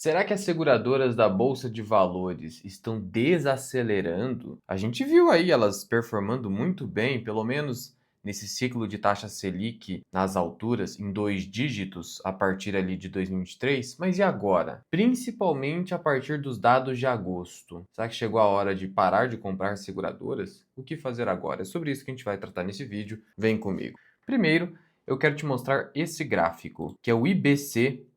Será que as seguradoras da Bolsa de Valores estão desacelerando? A gente viu aí elas performando muito bem, pelo menos nesse ciclo de taxa Selic nas alturas, em 2 dígitos, a partir ali de 2023. Mas e agora? Principalmente a partir dos dados de agosto. Será que chegou a hora de parar de comprar seguradoras? O que fazer agora? É sobre isso que a gente vai tratar nesse vídeo. Vem comigo. Primeiro, eu quero te mostrar esse gráfico, que é o IBC-BR.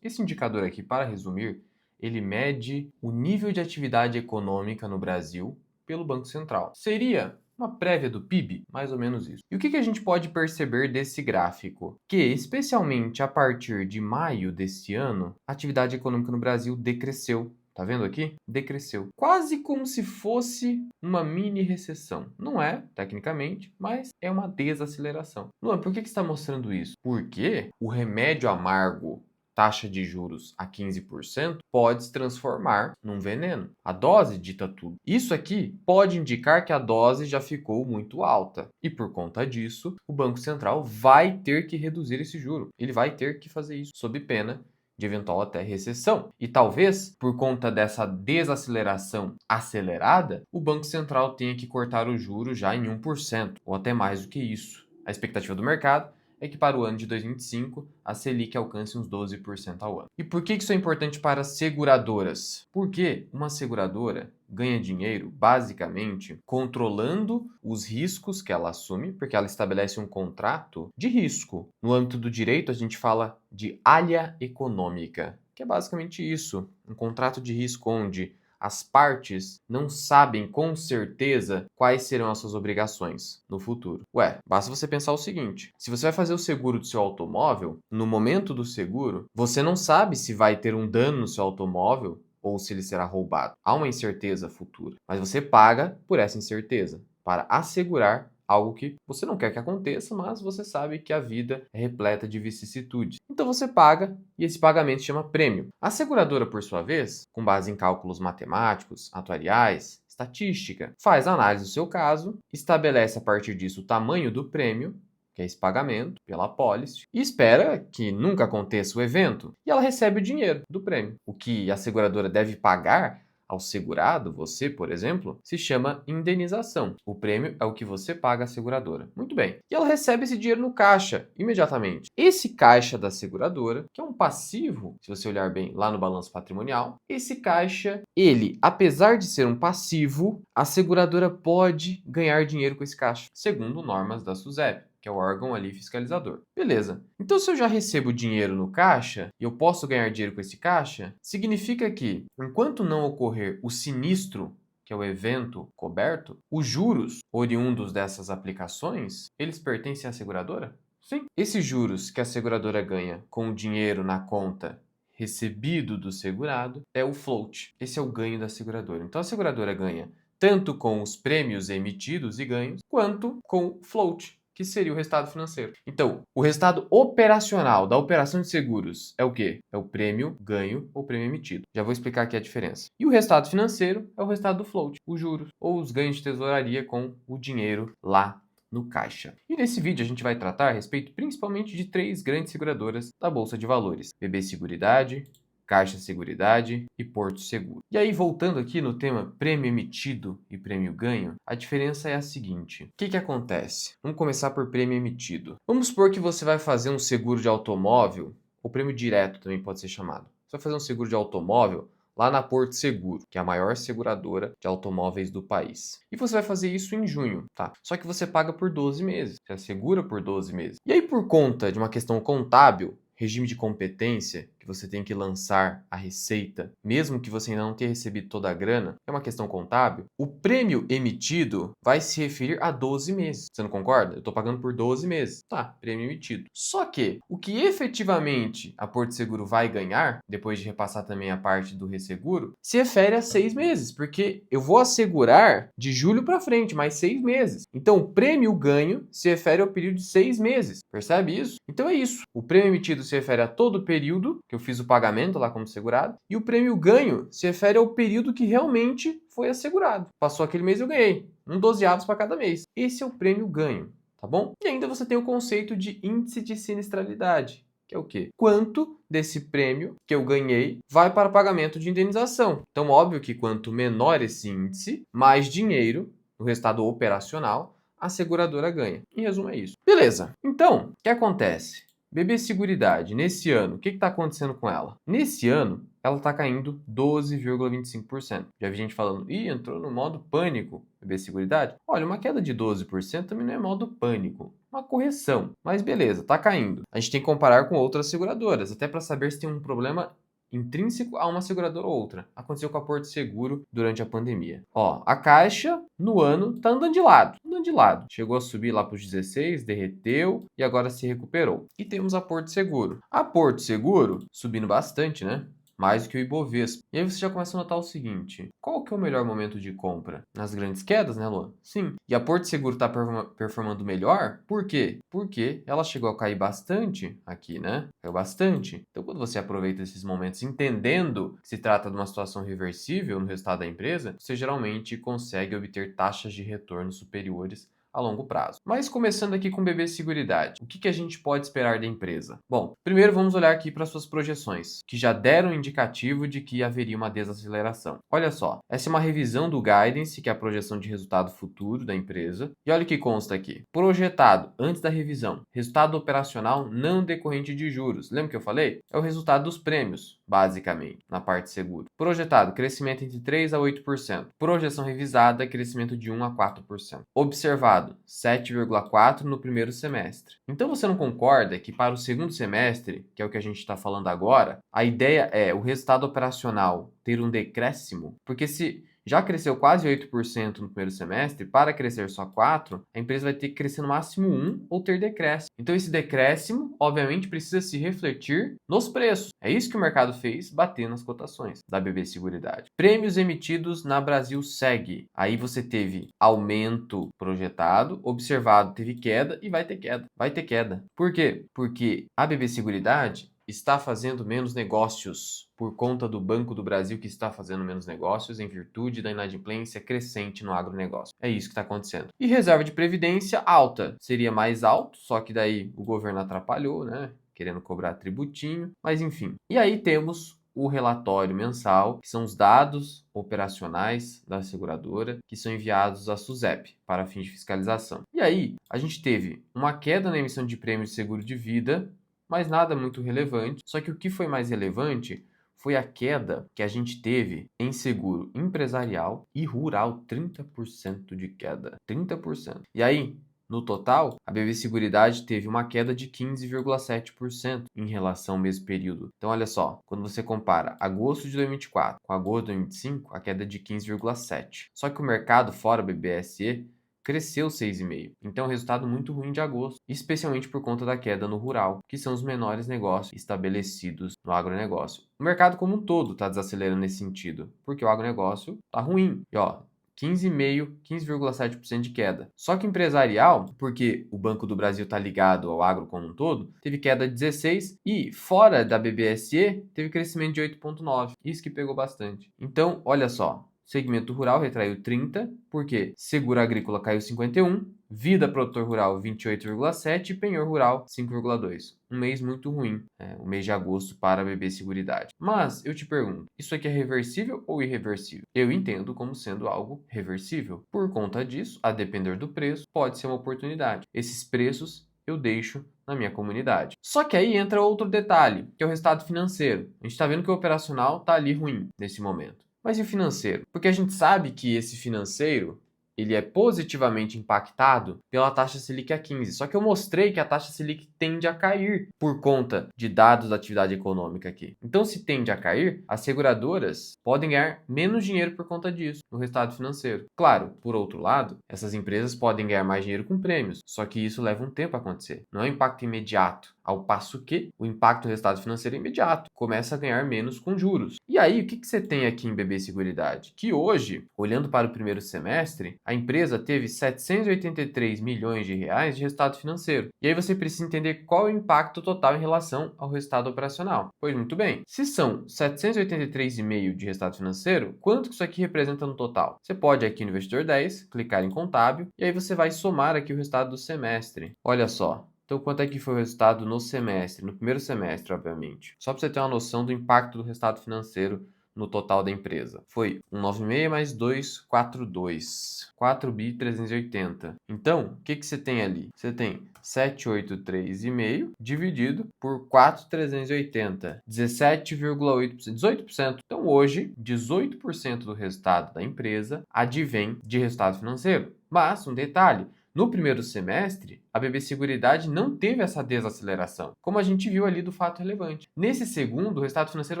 Esse indicador aqui, para resumir, ele mede o nível de atividade econômica no Brasil pelo Banco Central. Seria uma prévia do PIB, mais ou menos isso. E o que a gente pode perceber desse gráfico? Que, especialmente a partir de maio desse ano, a atividade econômica no Brasil decresceu. Tá vendo aqui? Decresceu. Quase como se fosse uma mini recessão. Não é, tecnicamente, mas é uma desaceleração. Luan, por que você está mostrando isso? Porque o remédio amargo, taxa de juros a 15%, pode se transformar num veneno. A dose dita tudo. Isso aqui pode indicar que a dose já ficou muito alta. E por conta disso, o Banco Central vai ter que reduzir esse juro. Ele vai ter que fazer isso sob pena de eventual até recessão. E talvez, por conta dessa desaceleração acelerada, o Banco Central tenha que cortar o juro já em 1%, ou até mais do que isso. A expectativa do mercado é que para o ano de 2025 a Selic alcance uns 12% ao ano. E por que isso é importante para as seguradoras? Porque uma seguradora ganha dinheiro basicamente controlando os riscos que ela assume, porque ela estabelece um contrato de risco. No âmbito do direito, a gente fala de alha econômica, que é basicamente isso, um contrato de risco onde as partes não sabem com certeza quais serão as suas obrigações no futuro. Ué, basta você pensar o seguinte: se você vai fazer o seguro do seu automóvel, no momento do seguro, você não sabe se vai ter um dano no seu automóvel ou se ele será roubado. Há uma incerteza futura, mas você paga por essa incerteza para assegurar algo que você não quer que aconteça, mas você sabe que a vida é repleta de vicissitudes. Então você paga e esse pagamento se chama prêmio. A seguradora, por sua vez, com base em cálculos matemáticos, atuariais, estatística, faz a análise do seu caso, estabelece a partir disso o tamanho do prêmio, que é esse pagamento pela apólice, e espera que nunca aconteça o evento, e ela recebe o dinheiro do prêmio. O que a seguradora deve pagar ao segurado, você, por exemplo, se chama indenização. O prêmio é o que você paga à seguradora. Muito bem. E ela recebe esse dinheiro no caixa, imediatamente. Esse caixa da seguradora, que é um passivo, se você olhar bem lá no balanço patrimonial, esse caixa, ele, apesar de ser um passivo, a seguradora pode ganhar dinheiro com esse caixa, segundo normas da SUSEP, que é o órgão ali fiscalizador. Beleza. Então, se eu já recebo dinheiro no caixa e eu posso ganhar dinheiro com esse caixa, significa que, enquanto não ocorrer o sinistro, que é o evento coberto, os juros oriundos dessas aplicações, eles pertencem à seguradora? Sim. Esses juros que a seguradora ganha com o dinheiro na conta recebido do segurado é o float. Esse é o ganho da seguradora. Então, a seguradora ganha tanto com os prêmios emitidos e ganhos, quanto com o float, que seria o resultado financeiro. Então, o resultado operacional da operação de seguros é o quê? É o prêmio ganho ou prêmio emitido. Já vou explicar aqui a diferença. E o resultado financeiro é o resultado do float, os juros ou os ganhos de tesouraria com o dinheiro lá no caixa. E nesse vídeo a gente vai tratar a respeito principalmente de 3 grandes seguradoras da Bolsa de Valores: BB Seguridade, Caixa Seguridade e Porto Seguro. E aí, voltando aqui no tema prêmio emitido e prêmio ganho, a diferença é a seguinte: o que acontece? Vamos começar por prêmio emitido. Vamos supor que você vai fazer um seguro de automóvel, ou prêmio direto também pode ser chamado. Você vai fazer um seguro de automóvel lá na Porto Seguro, que é a maior seguradora de automóveis do país. E você vai fazer isso em junho, tá? Só que você paga por 12 meses, você assegura por 12 meses. E aí, por conta de uma questão contábil, regime de competência, que você tem que lançar a receita, mesmo que você ainda não tenha recebido toda a grana, é uma questão contábil, o prêmio emitido vai se referir a 12 meses. Você não concorda? Eu estou pagando por 12 meses. Tá, prêmio emitido. Só que o que efetivamente a Porto Seguro vai ganhar, depois de repassar também a parte do resseguro, se refere a 6 meses, porque eu vou assegurar de julho para frente, mais 6 meses. Então, o prêmio ganho se refere ao período de 6 meses. Percebe isso? Então é isso. O prêmio emitido se refere a todo o período que eu fiz o pagamento lá como segurado, e o prêmio ganho se refere ao período que realmente foi assegurado. Passou aquele mês, eu ganhei um 12avos para cada mês. Esse é o prêmio ganho, tá bom? E ainda você tem o conceito de índice de sinistralidade, que é o quê? Quanto desse prêmio que eu ganhei vai para pagamento de indenização. Então, óbvio que quanto menor esse índice, mais dinheiro no resultado operacional a seguradora ganha. Em resumo, é isso. Beleza. Então, o que acontece? BB Seguridade, nesse ano, o que está acontecendo com ela? Nesse ano, ela está caindo 12,25%. Já vi gente falando, entrou no modo pânico, BB Seguridade. Olha, uma queda de 12% também não é modo pânico, uma correção. Mas beleza, está caindo. A gente tem que comparar com outras seguradoras, até para saber se tem um problema intrínseco a uma seguradora ou outra. Aconteceu com a Porto Seguro durante a pandemia. Ó, a Caixa no ano tá andando de lado, Chegou a subir lá para os 16, derreteu e agora se recuperou. E temos a Porto Seguro. A Porto Seguro subindo bastante, né? Mais do que o Ibovespa. E aí você já começa a notar o seguinte: qual que é o melhor momento de compra? Nas grandes quedas, né, Luan? Sim. E a Porto Seguro está performando melhor? Por quê? Porque ela chegou a cair bastante aqui, né? Caiu bastante. Então, quando você aproveita esses momentos entendendo que se trata de uma situação reversível no resultado da empresa, você geralmente consegue obter taxas de retorno superiores a longo prazo. Mas começando aqui com BB Seguridade, o que a gente pode esperar da empresa? Bom, primeiro vamos olhar aqui para suas projeções, que já deram um indicativo de que haveria uma desaceleração. Olha só, essa é uma revisão do guidance, que é a projeção de resultado futuro da empresa, e olha o que consta aqui. Projetado antes da revisão, resultado operacional não decorrente de juros. Lembra que eu falei? É o resultado dos prêmios, basicamente, na parte seguro. Projetado, crescimento entre 3 a 8%. Projeção revisada, crescimento de 1 a 4%. Observado, 7,4% no primeiro semestre. Então você não concorda que para o segundo semestre, que é o que a gente está falando agora, a ideia é o resultado operacional ter um decréscimo? Porque se já cresceu quase 8% no primeiro semestre, para crescer só 4%, a empresa vai ter que crescer no máximo 1% ou ter decréscimo. Então esse decréscimo, obviamente, precisa se refletir nos preços. É isso que o mercado fez, bater nas cotações da BB Seguridade. Prêmios emitidos na Brasil Seg. Aí você teve aumento projetado, observado, teve queda e vai ter queda. Vai ter queda. Por quê? Porque a BB Seguridade está fazendo menos negócios por conta do Banco do Brasil, que está fazendo menos negócios em virtude da inadimplência crescente no agronegócio. É isso que está acontecendo. E reserva de previdência alta. Seria mais alto, só que daí o governo atrapalhou, né? Querendo cobrar tributinho, mas enfim. E aí temos o relatório mensal, que são os dados operacionais da seguradora, que são enviados à SUSEP para fins de fiscalização. E aí, a gente teve uma queda na emissão de prêmios de seguro de vida, mas nada muito relevante. Só que o que foi mais relevante foi a queda que a gente teve em seguro empresarial e rural, 30% de queda. 30%. E aí, no total, a BB Seguridade teve uma queda de 15,7% em relação ao mesmo período. Então, olha só, quando você compara agosto de 2024 com agosto de 2025, a queda é de 15,7%. Só que o mercado fora BBSE cresceu 6,5%. Então, resultado muito ruim de agosto, especialmente por conta da queda no rural, que são os menores negócios estabelecidos no agronegócio. O mercado como um todo está desacelerando nesse sentido, porque o agronegócio está ruim. E ó, 15,5%, 15,7% de queda. Só que empresarial, porque o Banco do Brasil está ligado ao agro como um todo, teve queda de 16% e fora da BBSE teve crescimento de 8,9%. Isso que pegou bastante. Então, olha só, segmento rural retraiu 30%, porque seguro agrícola caiu 51%, vida produtor rural 28,7% e penhor rural 5,2%. Um mês muito ruim, o mês de agosto para a BB Seguridade. Mas eu te pergunto, isso aqui é reversível ou irreversível? Eu entendo como sendo algo reversível. Por conta disso, a depender do preço, pode ser uma oportunidade. Esses preços eu deixo na minha comunidade. Só que aí entra outro detalhe, que é o resultado financeiro. A gente está vendo que o operacional está ali ruim nesse momento. Mas e o financeiro? Porque a gente sabe que esse financeiro ele é positivamente impactado pela taxa Selic a 15. Só que eu mostrei que a taxa Selic tende a cair por conta de dados da atividade econômica aqui. Então, se tende a cair, as seguradoras podem ganhar menos dinheiro por conta disso no resultado financeiro. Claro, por outro lado, essas empresas podem ganhar mais dinheiro com prêmios, só que isso leva um tempo a acontecer. Não é um impacto imediato, ao passo que o impacto do resultado financeiro é imediato, começa a ganhar menos com juros. E aí, o que você tem aqui em BB Seguridade? Que hoje, olhando para o primeiro semestre, a empresa teve 783 milhões de reais de resultado financeiro. E aí você precisa entender qual é o impacto total em relação ao resultado operacional. Pois muito bem, se são 783,5 de resultado financeiro, quanto que isso aqui representa no total? Você pode aqui no Investidor 10, clicar em contábil, e aí você vai somar aqui o resultado do semestre. Olha só, Então, quanto é que foi o resultado no semestre? No primeiro semestre, obviamente. Só para você ter uma noção do impacto do resultado financeiro no total da empresa. Foi 196 mais 242. 4.380. Então, o que que você tem ali? Você tem 783,5 dividido por 4.380. 17,8%. 18%. Então, hoje, 18% do resultado da empresa advém de resultado financeiro. Mas, um detalhe, no primeiro semestre, a BB Seguridade não teve essa desaceleração, como a gente viu ali do fato relevante. Nesse segundo, o resultado financeiro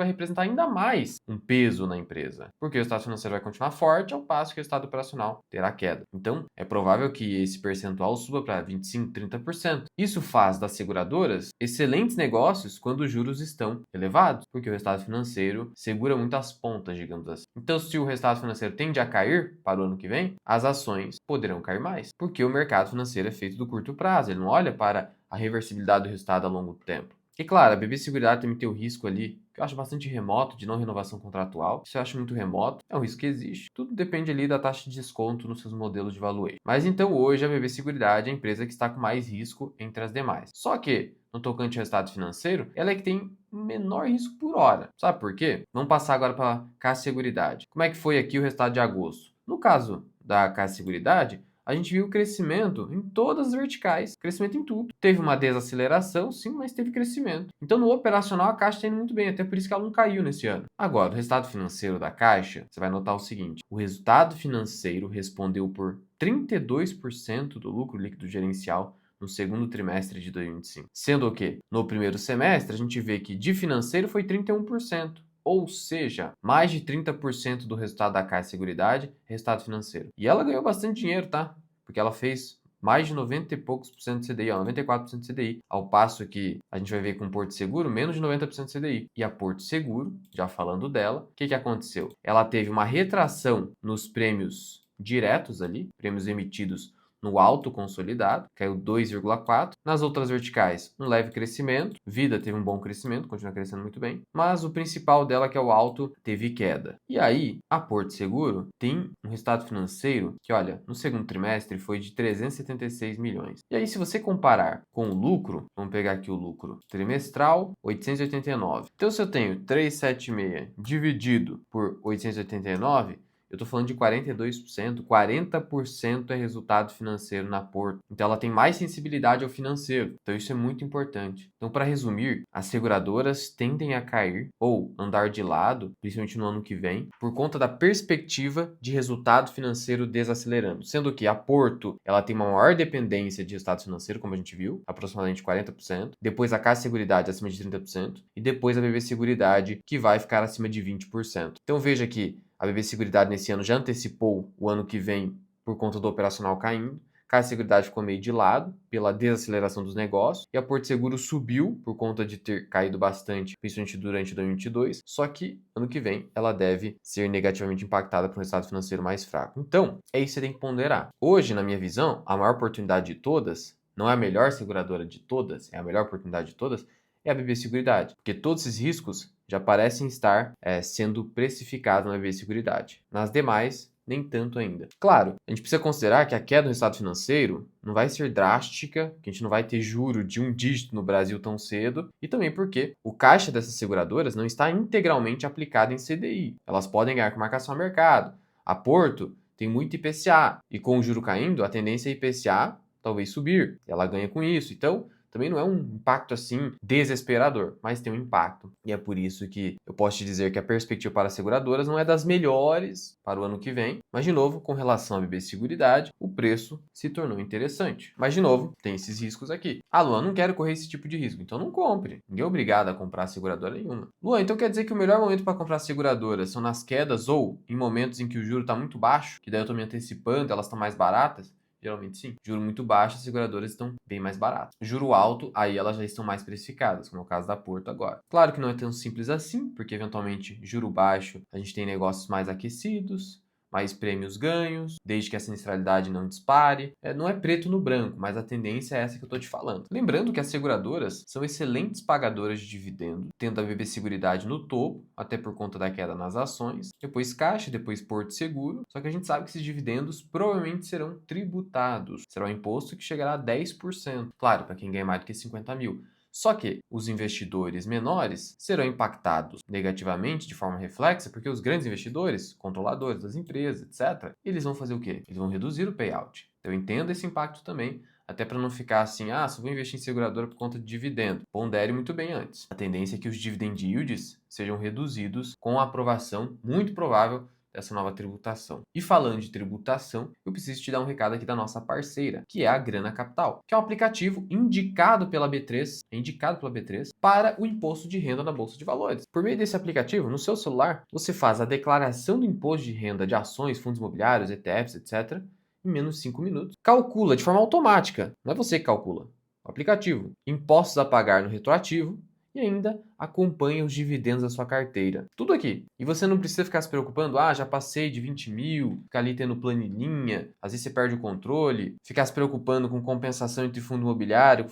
vai representar ainda mais um peso na empresa, porque o resultado financeiro vai continuar forte, ao passo que o resultado operacional terá queda. Então, é provável que esse percentual suba para 25%, 30%. Isso faz das seguradoras excelentes negócios quando os juros estão elevados, porque o resultado financeiro segura muito as pontas, digamos assim. Então, se o resultado financeiro tende a cair para o ano que vem, as ações poderão cair mais, porque o mercado financeiro é feito do curto prazo, ele não olha para a reversibilidade do resultado a longo tempo. E claro, a BB Seguridade também tem o risco ali, que eu acho bastante remoto, de não renovação contratual. Isso eu acho muito remoto, é um risco que existe. Tudo depende ali da taxa de desconto nos seus modelos de valuation. Mas então hoje a BB Seguridade é a empresa que está com mais risco entre as demais. Só que, no tocante ao resultado financeiro, ela é que tem menor risco por hora. Sabe por quê? Vamos passar agora para a Caixa Seguridade. Como é que foi aqui o resultado de agosto? No caso da Caixa Seguridade, a gente viu crescimento em todas as verticais, crescimento em tudo. Teve uma desaceleração, sim, mas teve crescimento. Então, no operacional, a Caixa está indo muito bem, até por isso que ela não caiu nesse ano. Agora, o resultado financeiro da Caixa, você vai notar o seguinte: o resultado financeiro respondeu por 32% do lucro líquido gerencial no segundo trimestre de 2025. Sendo o que, no primeiro semestre, a gente vê que de financeiro foi 31%. Ou seja, mais de 30% do resultado da Caixa Seguridade, resultado financeiro. E ela ganhou bastante dinheiro, tá? Porque ela fez mais de 90 e poucos por cento de CDI, ó, 94% de CDI. Ao passo que a gente vai ver com Porto Seguro, menos de 90% de CDI. E a Porto Seguro, já falando dela, o que que aconteceu? Ela teve uma retração nos prêmios diretos ali, prêmios emitidos no alto consolidado, caiu 2,4. Nas outras verticais, um leve crescimento. Vida teve um bom crescimento, continua crescendo muito bem. Mas o principal dela, que é o alto, teve queda. E aí, a Porto Seguro tem um resultado financeiro que, olha, no segundo trimestre foi de 376 milhões. E aí, se você comparar com o lucro, vamos pegar aqui o lucro trimestral, 889. Então, se eu tenho 376 dividido por 889, eu estou falando de 42%, 40% é resultado financeiro na Porto. Então ela tem mais sensibilidade ao financeiro. Então isso é muito importante. Então, para resumir, as seguradoras tendem a cair ou andar de lado, principalmente no ano que vem, por conta da perspectiva de resultado financeiro desacelerando. Sendo que a Porto, ela tem uma maior dependência de resultado financeiro, como a gente viu, aproximadamente 40%. Depois a Caixa Seguridade acima de 30%. E depois a BB Seguridade, que vai ficar acima de 20%. Então veja que a BB Seguridade nesse ano já antecipou o ano que vem por conta do operacional caindo. Caixa Seguridade ficou meio de lado pela desaceleração dos negócios. E a Porto Seguro subiu por conta de ter caído bastante, principalmente durante 2022. Só que ano que vem ela deve ser negativamente impactada por um resultado financeiro mais fraco. Então, é isso que você tem que ponderar. Hoje, na minha visão, a maior oportunidade de todas, não é a melhor seguradora de todas, é a melhor oportunidade de todas, é a BB Seguridade. Porque todos esses riscos já parecem estar sendo precificados na BB Seguridade. Nas demais, nem tanto ainda. Claro, a gente precisa considerar que a queda do resultado financeiro não vai ser drástica, que a gente não vai ter juro de um dígito no Brasil tão cedo, e também porque o caixa dessas seguradoras não está integralmente aplicado em CDI. Elas podem ganhar com marcação a mercado. A Porto tem muito IPCA, e com o juro caindo, a tendência é IPCA talvez subir, e ela ganha com isso. Então, também não é um impacto assim desesperador, mas tem um impacto. E é por isso que eu posso te dizer que a perspectiva para as seguradoras não é das melhores para o ano que vem. Mas, de novo, com relação à BB Seguridade, o preço se tornou interessante. Mas, de novo, tem esses riscos aqui. Ah, Luan, não quero correr esse tipo de risco, então não compre. Ninguém é obrigado a comprar seguradora nenhuma. Luan, então quer dizer que o melhor momento para comprar seguradoras são nas quedas ou em momentos em que o juro está muito baixo, que daí eu estou me antecipando, elas estão mais baratas? Geralmente sim. Juro muito baixo, as seguradoras estão bem mais baratas. Juro alto, aí elas já estão mais precificadas, como é o caso da Porto agora. Claro que não é tão simples assim, porque eventualmente juro baixo, a gente tem negócios mais aquecidos, mais prêmios ganhos, desde que a sinistralidade não dispare. Não é preto no branco, mas a tendência é essa que eu estou te falando. Lembrando que as seguradoras são excelentes pagadoras de dividendos, tendo a BB Seguridade no topo, até por conta da queda nas ações, depois Caixa, depois Porto Seguro, só que a gente sabe que esses dividendos provavelmente serão tributados. Será um imposto que chegará a 10%, claro, para quem ganha mais do que 50 mil. Só que os investidores menores serão impactados negativamente de forma reflexa, porque os grandes investidores, controladores das empresas, etc., eles vão fazer o quê? Eles vão reduzir o payout. Então eu entendo esse impacto também, até para não ficar assim, só vou investir em seguradora por conta de dividendo. Pondere muito bem antes. A tendência é que os dividend yields sejam reduzidos com a aprovação muito provável dessa nova tributação. E falando de tributação, eu preciso te dar um recado aqui da nossa parceira, que é a Grana Capital, que é um aplicativo indicado pela B3, para o imposto de renda na Bolsa de Valores. Por meio desse aplicativo, no seu celular, você faz a declaração do imposto de renda de ações, fundos imobiliários, ETFs, etc., em menos de 5 minutos. Calcula de forma automática, não é você que calcula, o aplicativo. Impostos a pagar no retroativo, e ainda acompanha os dividendos da sua carteira. Tudo aqui. E você não precisa ficar se preocupando, já passei de 20 mil, ficar ali tendo planilhinha, às vezes você perde o controle, ficar se preocupando com compensação entre fundo imobiliário,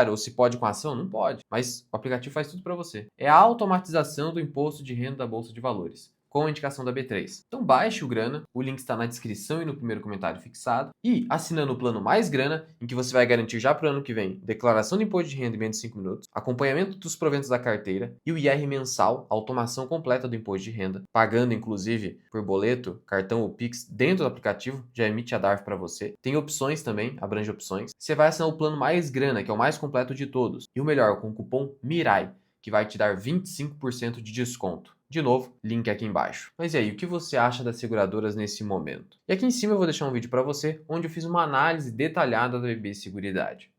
ou se pode com ação, não pode. Mas o aplicativo faz tudo para você. É a automatização do imposto de renda da Bolsa de Valores, com a indicação da B3. Então baixe o Grana, o link está na descrição e no primeiro comentário fixado. E assinando o plano Mais Grana, em que você vai garantir já para o ano que vem declaração de imposto de renda em menos de 5 minutos, acompanhamento dos proventos da carteira e o IR mensal, automação completa do imposto de renda, pagando inclusive por boleto, cartão ou Pix dentro do aplicativo, já emite a DARF para você. Tem opções também, abrange opções. Você vai assinar o plano Mais Grana, que é o mais completo de todos. E o melhor, com o cupom MIRAI, que vai te dar 25% de desconto. De novo, link aqui embaixo. Mas e aí, o que você acha das seguradoras nesse momento? E aqui em cima eu vou deixar um vídeo para você, onde eu fiz uma análise detalhada da BB Seguridade.